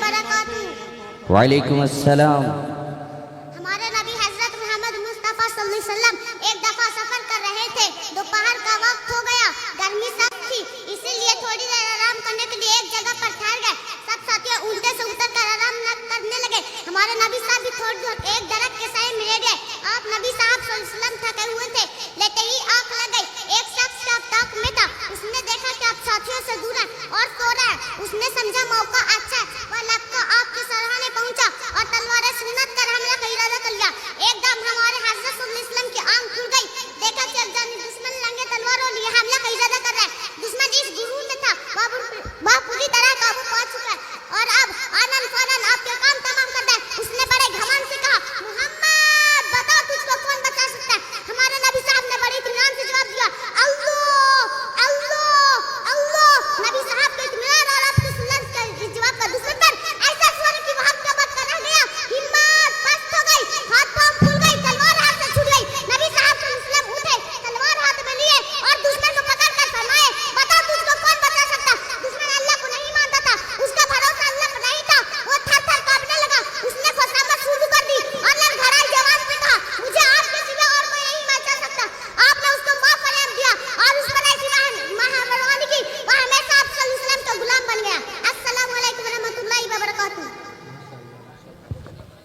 वबरकातुहू। वालेकुम अस्सलाम। हमारे नबी हजरत मोहम्मद मुस्तफ़ा सल्लल्लाहु अलैहि वसल्लम एक दफा सफर कर रहे थे। दोपहर का वक्त हो गया, गर्मी सख्त थी, इसीलिए थोड़ी देर आराम करने के लिए एक जगह पर ठहर गए। सब साथी ऊंटे से उतर कर आराम न करने लगे। हमारे नबी साहब भी थोड़ी दूर एक दरख्त के साए में लेट गए। आप नबी साहब सल्लल्लाहु अलैहि वसल्लम थके हुए थे, लेते ही आंख लग गई। एक शख्स का ताक में था, उसने देखा कि आप साथियों से दूर है और सो रहा है। उसने समझा मौका अच्छा है, वह लगकर आपके सराहने पहुंचा और तलवार सुन्नत कर हमला का इरादा कर लिया। एकदम हमारे हजरत सल्लल्लाहु अलैहि वसल्लम की आंख खुल गई। देखा कि अफजानी दुश्मन लंगे तलवारों लिए हमला का इरादा कर रहा है। दुश्मन इस गुरूर में था, वह पूरी तरह काबू पा चुका है और अब आनन फानन आपके काम